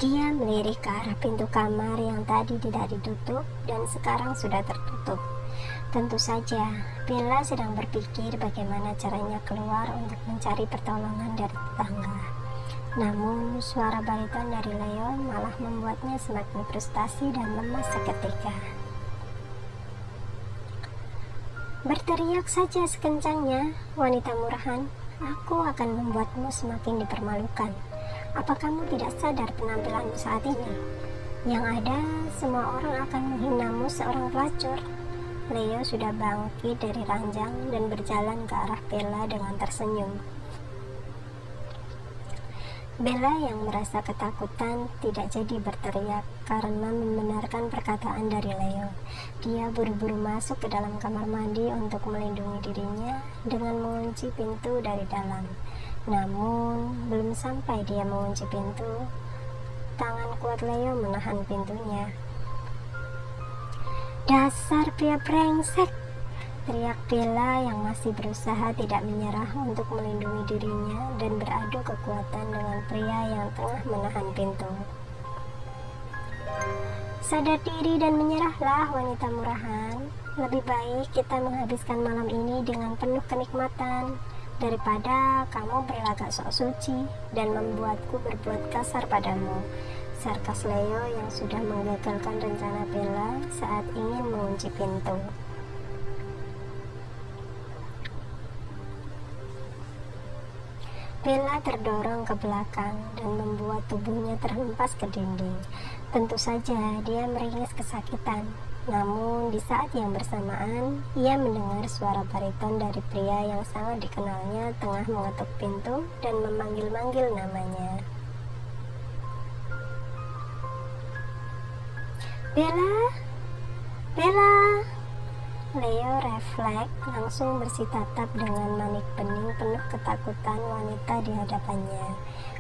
Dia melirik ke arah pintu kamar yang tadi tidak ditutup dan sekarang sudah tertutup. Tentu saja, Bella sedang berpikir bagaimana caranya keluar untuk mencari pertolongan dari tetangga. Namun, suara bariton dari Leo malah membuatnya semakin frustasi dan lemas seketika. Berteriak saja sekencangnya, wanita murahan. Aku akan membuatmu semakin dipermalukan. Apa kamu tidak sadar penampilanmu saat ini? Yang ada, semua orang akan menghinamu seorang pelacur. Leo sudah bangkit dari ranjang dan berjalan ke arah Bella dengan tersenyum. Bella yang merasa ketakutan tidak jadi berteriak karena membenarkan perkataan dari Leo. Dia buru-buru masuk ke dalam kamar mandi untuk melindungi dirinya dengan mengunci pintu dari dalam. Namun, belum sampai dia mengunci pintu, tangan kuat Leo menahan pintunya. "Dasar pria brengsek!" teriak Bella yang masih berusaha tidak menyerah untuk melindungi dirinya dan beradu kekuatan dengan pria yang tengah menahan pintu. "Sadar diri dan menyerahlah, wanita murahan. Lebih baik kita menghabiskan malam ini dengan penuh kenikmatan daripada kamu berlagak sok suci dan membuatku berbuat kasar padamu," sarkas Leo yang sudah menggagalkan rencana Bella saat ingin mengunci pintu. Bella terdorong ke belakang dan membuat tubuhnya terhempas ke dinding. Tentu saja dia meringis kesakitan. Namun di saat yang bersamaan, ia mendengar suara bariton dari pria yang sangat dikenalnya tengah mengetuk pintu dan memanggil-manggil namanya. "Bella! Bella!" Leo refleks langsung bersitatap dengan manik bening penuh ketakutan wanita di hadapannya.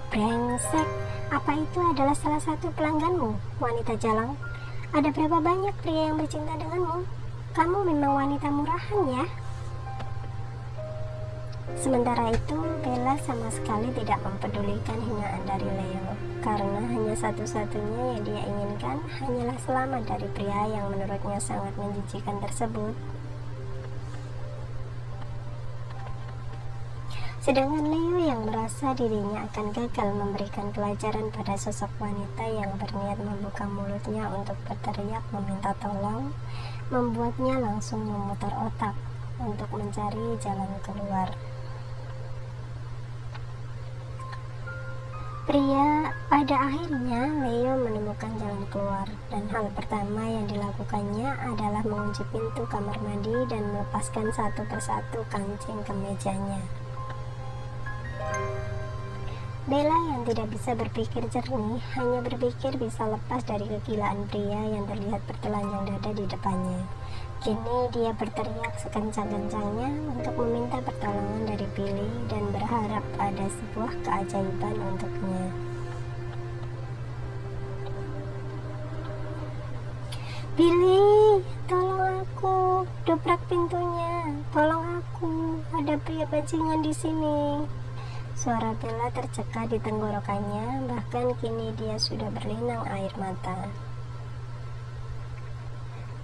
"Brengsek, apa itu adalah salah satu pelangganmu, wanita jalang? Ada berapa banyak pria yang bercinta denganmu? Kamu memang wanita murahan ya?" Sementara itu, Bella sama sekali tidak mempedulikan hinaan dari Leo, karena hanya satu-satunya yang dia inginkan hanyalah selamat dari pria yang menurutnya sangat menjijikan tersebut. Sedangkan Leo yang merasa dirinya akan gagal memberikan pelajaran pada sosok wanita yang berniat membuka mulutnya untuk berteriak meminta tolong, membuatnya langsung memutar otak untuk mencari jalan keluar. Pada akhirnya Leo menemukan jalan keluar, dan hal pertama yang dilakukannya adalah mengunci pintu kamar mandi dan melepaskan satu persatu kancing kemejanya. Bella yang tidak bisa berpikir jernih hanya berpikir bisa lepas dari kegilaan pria yang terlihat bertelanjang dada di depannya. Kini dia berteriak sekencang-kencangnya untuk meminta pertolongan dari Billy dan berharap ada sebuah keajaiban untuknya. "Billy, tolong aku, dobrak pintunya, tolong aku, ada pria bajingan di sini." Suara Bella tercekat di tenggorokannya, bahkan kini dia sudah berlinang air mata.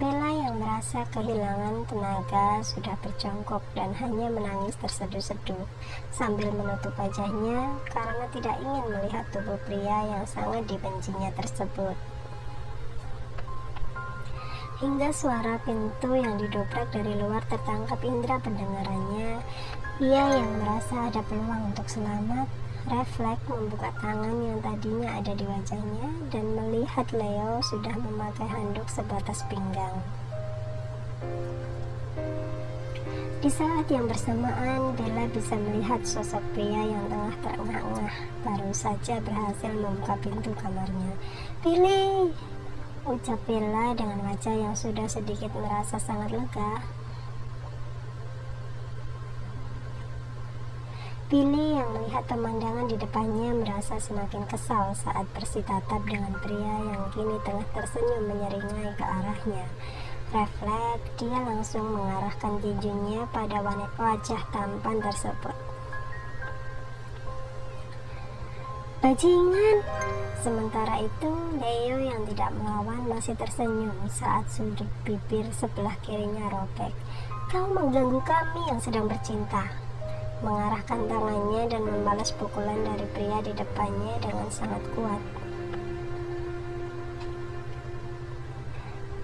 Bella yang merasa kehilangan tenaga sudah berjongkok dan hanya menangis terseduh-seduh sambil menutup wajahnya karena tidak ingin melihat tubuh pria yang sangat dibencinya tersebut. Hingga suara pintu yang didobrak dari luar tertangkap indera pendengarannya, ia yang merasa ada peluang untuk selamat, refleks membuka tangan yang tadinya ada di wajahnya dan melihat Leo sudah memakai handuk sebatas pinggang. Di saat yang bersamaan, Bella bisa melihat sosok pria yang tengah terengah-engah baru saja berhasil membuka pintu kamarnya. "Billy!" ucap Bella dengan wajah yang sudah sedikit merasa sangat lega. Billy yang melihat pemandangan di depannya merasa semakin kesal saat bersitatap dengan pria yang kini tengah tersenyum menyeringai ke arahnya. Refleks, dia langsung mengarahkan tinjunya pada wajah tampan tersebut. "Bajingan!" Sementara itu, Leo yang tidak melawan masih tersenyum saat sudut bibir sebelah kirinya robek. "Kau mengganggu kami yang sedang bercinta." Mengarahkan tangannya dan membalas pukulan dari pria di depannya dengan sangat kuat.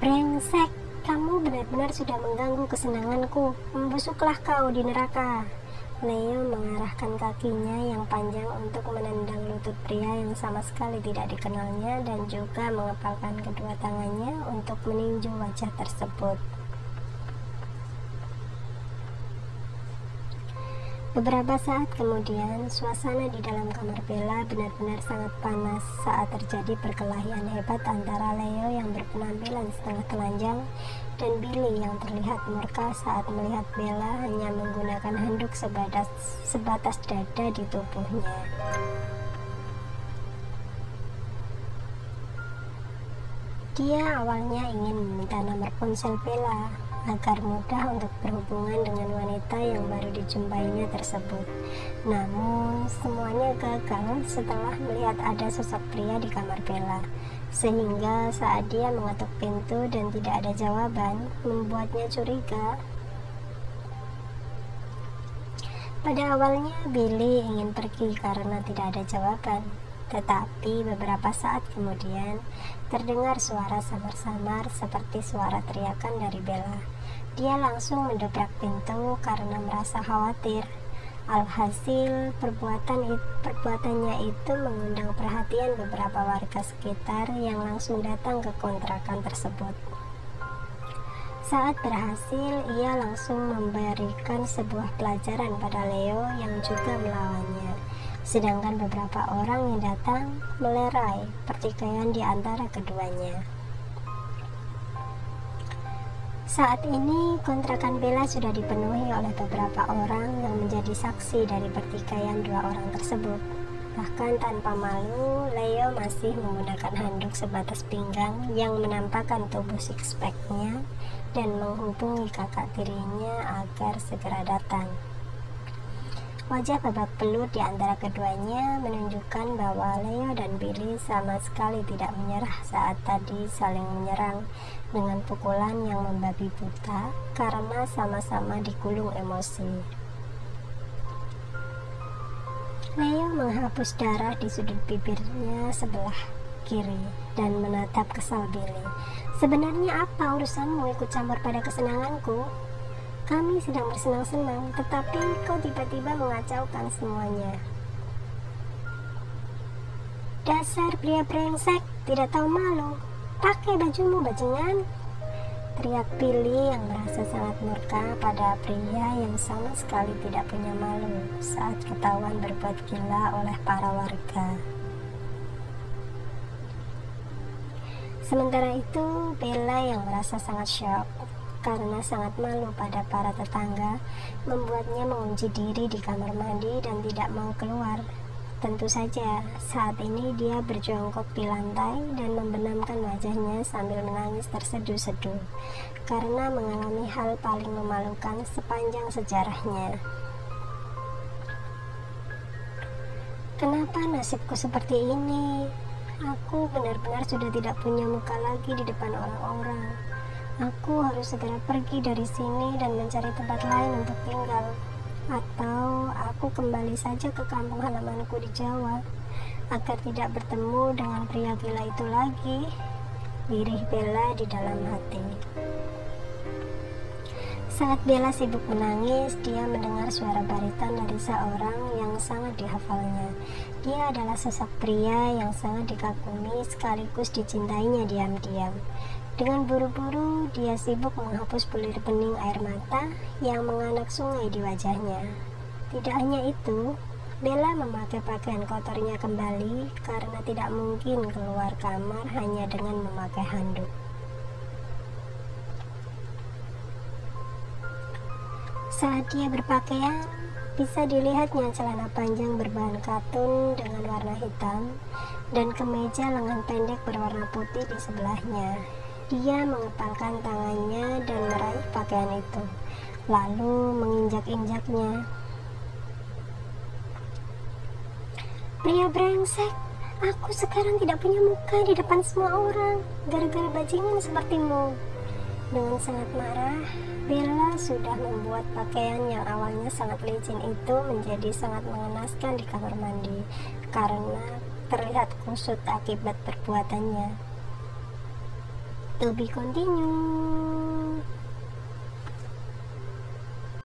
"Brengsek, kamu benar-benar sudah mengganggu kesenanganku. Membusuklah kau di neraka." Leo mengarahkan kakinya yang panjang untuk menendang lutut pria yang sama sekali tidak dikenalnya dan juga mengepalkan kedua tangannya untuk meninju wajah tersebut. Beberapa saat kemudian, suasana di dalam kamar Bella benar-benar sangat panas saat terjadi perkelahian hebat antara Leo yang berpenampilan setengah telanjang dan Billy yang terlihat murka saat melihat Bella hanya menggunakan handuk sebatas dada di tubuhnya. Dia awalnya ingin meminta nomor ponsel Bella agar mudah untuk berhubungan dengan wanita yang baru dijumpainya tersebut. Namun, semuanya gagal setelah melihat ada sosok pria di kamar Bella, sehingga saat dia mengetuk pintu dan tidak ada jawaban, membuatnya curiga. Pada awalnya, Billy ingin pergi karena tidak ada jawaban. Tetapi beberapa saat kemudian, terdengar suara samar-samar seperti suara teriakan dari Bella. Dia langsung mendobrak pintu karena merasa khawatir. Alhasil, perbuatannya itu mengundang perhatian beberapa warga sekitar yang langsung datang ke kontrakan tersebut. Saat berhasil, ia langsung memberikan sebuah pelajaran pada Leo yang juga melawannya. Sedangkan beberapa orang yang datang melerai pertikaian di antara keduanya. Saat ini, kontrakan Bella sudah dipenuhi oleh beberapa orang yang menjadi saksi dari pertikaian dua orang tersebut. Bahkan tanpa malu, Leo masih menggunakan handuk sebatas pinggang yang menampakkan tubuh six-pack-nya dan menghubungi kakak tirinya agar segera datang. Wajah babak belur di antara keduanya menunjukkan bahwa Leo dan Billy sama sekali tidak menyerah saat tadi saling menyerang dengan pukulan yang membabi buta karena sama-sama digulung emosi. Leo menghapus darah di sudut bibirnya sebelah kiri dan menatap kesal Billy. "Sebenarnya apa urusanmu ikut campur pada kesenanganku? Kami sedang bersenang-senang, tetapi kau tiba-tiba mengacaukan semuanya." "Dasar pria brengsek, tidak tahu malu. Pakai bajumu, bajingan!" teriak Billy yang merasa sangat murka pada pria yang sama sekali tidak punya malu saat ketahuan berbuat gila oleh para warga. Sementara itu, Bella yang merasa sangat syok karena sangat malu pada para tetangga, membuatnya mengunci diri di kamar mandi dan tidak mau keluar. Tentu saja, saat ini dia berjongkok di lantai dan membenamkan wajahnya sambil menangis terseduh-seduh karena mengalami hal paling memalukan sepanjang sejarahnya. "Kenapa nasibku seperti ini? Aku benar-benar sudah tidak punya muka lagi di depan orang-orang. Aku harus segera pergi dari sini dan mencari tempat lain untuk tinggal. Atau aku kembali saja ke kampung halamanku di Jawa agar tidak bertemu dengan pria gila itu lagi," lirih Bella di dalam hati. Saat Bella sibuk menangis, dia mendengar suara bariton dari seorang yang sangat dihafalnya. Dia adalah sosok pria yang sangat dikagumi sekaligus dicintainya diam-diam. Dengan buru-buru, dia sibuk menghapus bulir bening air mata yang menganak sungai di wajahnya. Tidak hanya itu, Bella memakai pakaian kotornya kembali karena tidak mungkin keluar kamar hanya dengan memakai handuk. Saat dia berpakaian, bisa dilihatnya celana panjang berbahan katun dengan warna hitam dan kemeja lengan pendek berwarna putih di sebelahnya. Dia mengepalkan tangannya dan meraih pakaian itu, lalu menginjak-injaknya. "Pria brengsek, Aku sekarang tidak punya muka di depan semua orang gara-gara bajingan sepertimu. Dengan sangat marah, Bella sudah membuat pakaian yang awalnya sangat licin itu menjadi sangat mengenaskan di kamar mandi karena terlihat kusut akibat perbuatannya. To be continue.